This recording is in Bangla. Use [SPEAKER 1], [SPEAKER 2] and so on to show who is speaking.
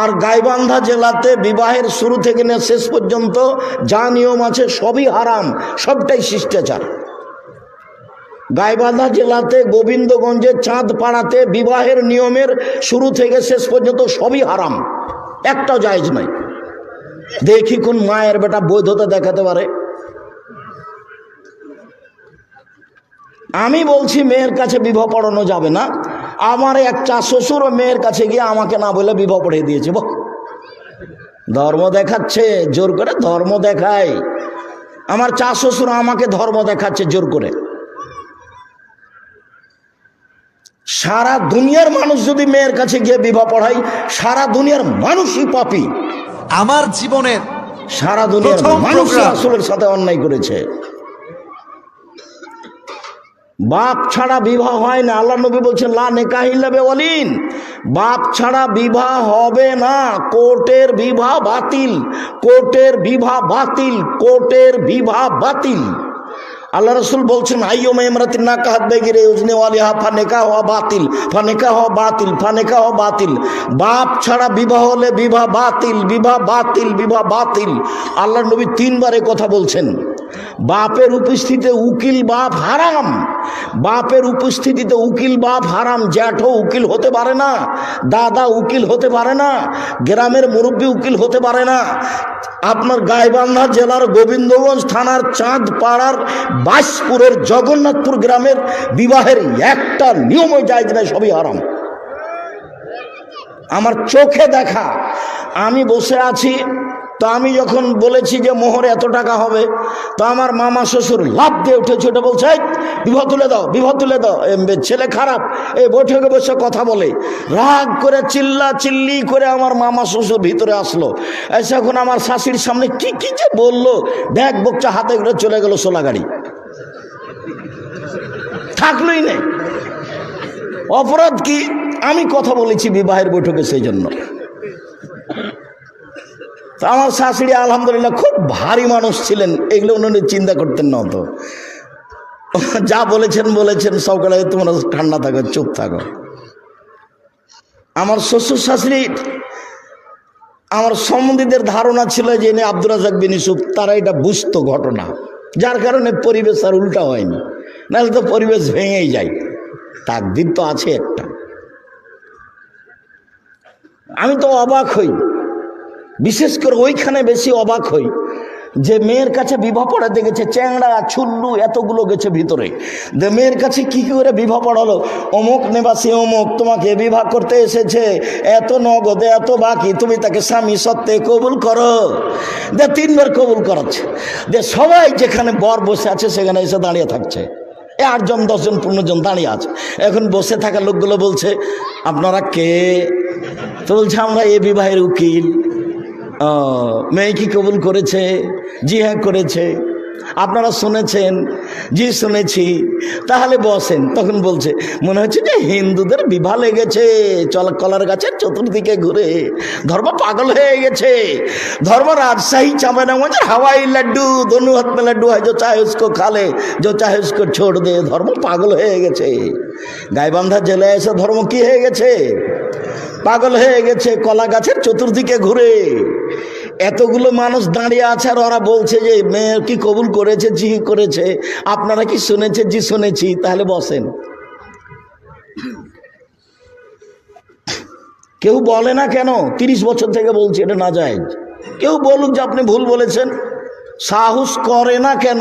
[SPEAKER 1] আর গাইবান্ধা জেলাতে বিবাহের শুরু থেকে নিয়ে শেষ পর্যন্ত যা নিয়ম আছে সবই হারাম, সবটাই শিষ্টাচার। গাইবান্ধা জেলাতে গোবিন্দগঞ্জে চাঁদপাড়াতে বিবাহের নিয়মের শুরু থেকে শেষ পর্যন্ত সবই হারাম, একটাও জায়েজ নয়। দেখি কোন মায়ের বেটা বৈধতা দেখাতে পারে। আমি বলছি মেয়ের কাছে বিবাহ পড়ানো যাবে না। আমার একটা শ্বশুর মেয়ের কাছে গিয়ে আমাকে না বলে বিবাহ পড়িয়ে দিয়েছে। ধর্ম দেখাচ্ছে, জোর করে ধর্ম দেখায়। আমার চা শ্বশুর আমাকে ধর্ম দেখাচ্ছে জোর করে। সারা দুনিয়ার মানুষ যদি মেয়ের কাছে গিয়ে বিবাহ পড়ায়, সারা দুনিয়ার মানুষই পাপী।
[SPEAKER 2] আমার জীবনের
[SPEAKER 1] সারা দুনিয়ার মানুষ রাসূলের সাথে অন্যায় করেছে। বাপ ছাড়া বিবাহ হয় না। আল্লাহ নবী বলছেন লা নিকাহ ইল্লা বিওয়ালিন, বাপ ছাড়া বিবাহ হবে না। কোর্টের বিবাহ বাতিল, কোর্টের বিবাহ বাতিল, কোর্টের বিবাহ বাতিল। আল্লাহ রাসূল বলছেন আইয়ুমা ইমরাতিন নাকাহাত বিগাইরি ইজনি ওয়ালিহা ফানিকাহু বাতিল, ফানিকাহু বাতিল, ফানিকাহু বাতিল। বাপ ছাড়া বিবাহ হলে বিবাহ বাতিল, বিবাহ বাতিল, বিবাহ বাতিল। আল্লাহর নবী তিনবার এই কথা বলছেন। বাপের উপস্থিতিতে উকিল বাপ হারাম, বাপের উপস্থিতিতে উকিল বাপ হারাম। জ্যাঠও উকিল হতে পারে না, দাদা উকিল হতে পারে না, গ্রামের মুরব্বী উকিল হতে পারে না। আপনার গাইবান্ধা জেলার গোবিন্দগঞ্জ থানার চাঁদপাড়ার বাইশপুরের জগন্নাথপুর গ্রামের বিবাহের একটা নিয়মই জায়েজ নাই, সবই হারাম। আমার চোখে দেখা, আমি বসে আছি, তো আমি যখন বলেছি যে মোহর এত টাকা হবে, তো আমার মামা শ্বশুর লাফ দিয়ে উঠেছে, ওটা বলছে বিবাহ তুলে দাও, বিবাহ তুলে দাও। ছেলে খারাপ, এই বৈঠকে বসে কথা বলে। রাগ করে চিল্লা চিল্লি করে আমার মামা শ্বশুর ভিতরে আসলো। এসে এখন আমার শাশুড়ির সামনে কি কি যে বললো, ব্যাগ বকচা হাতে করে চলে গেল সোলা গাড়ি, থাকলোই নেই। অপরাধ কি? আমি কথা বলেছি বিবাহের বৈঠকে, সেই জন্য। তো আমার শাশুড়ি আলহামদুলিল্লাহ খুব ভারী মানুষ ছিলেন, এগুলো উনি চিন্তা করতেন না। তো যা বলেছেন বলেছেন, সকালে তোমরা ঠান্ডা থাকো, চুপ থাকো। আমার শ্বশুর শাশুড়ি, আমার সম্বন্ধীদের ধারণা ছিল যে আব্দুর রাজ্জাক বিন ইউসুফ, তারা এটা বুঝতো ঘটনা, যার কারণে পরিবেশ আর উল্টা হয়নি, নাহলে তো পরিবেশ ভেঙেই যায়। তাকদীর তো আছে একটা। আমি তো অবাক হই, বিশেষ করে ওইখানে বেশি অবাক হই যে মেয়ের কাছে বিবাহ পড়াতে গেছে, চ্যাংড়া ছুল্লু এতগুলো গেছে ভিতরে। মেয়ের কাছে কি করে বিবাহ পড়ালো? অমুক নিবাসী অমুক তোমাকে বিবাহ করতে এসেছে, এত নগদে এত বাকি, তুমি তাকে স্বামী সত্ত্বে কবুল করো। তিনবার কবুল করাচ্ছে। সবাই যেখানে বর বসে আছে সেখানে এসে দাঁড়িয়ে থাকছে। 8 জন 10 জন 15 জন দাঁড়িয়ে আছে। এখন বসে থাকা লোকগুলো বলছে আপনারা কে? তো বলছে আমরা এ বিবাহের উকিল। মেয়ে কি কবুল করেছে? জি হ্যাঁ করেছে। আপনারা শুনেছেন? জি শুনেছি। তাহলে বসেন। তখন বলছে মনে হচ্ছে যে হিন্দুদের বিবাহ লেগেছে কলার গাছের চতুর্দিকে ঘুরে, ধর্ম পাগল হয়ে গেছে। ধর্ম রাজশাহী চাঁপাইনবাবগঞ্জের হাওয়াই লাড্ডু, दोनों हाथ में लड्डू है, जो चाहे उसको खा ले, जो चाहे उसको छोड़ दे। ধর্ম পাগল হয়ে গেছে। গাইবান্ধা জেলায় এসে ধর্ম কি হয়ে গেছে? পাগল হয়ে গেছে, কলা গাছের চতুর্দিকে ঘুরে। এতগুলো মানুষ দাঁড়িয়ে আছে আর ওরা বলছে যে মেয়ে কি কবুল করেছে? জি করেছে। আপনারা কি শুনেছে? জি শুনেছি। তাহলে বসেন। কেউ বলে না কেন? 30 বছর থেকে বলছি এটা নাজায়েজ। কেউ বলুক যে আপনি ভুল বলেছেন, সাহস করে না কেন?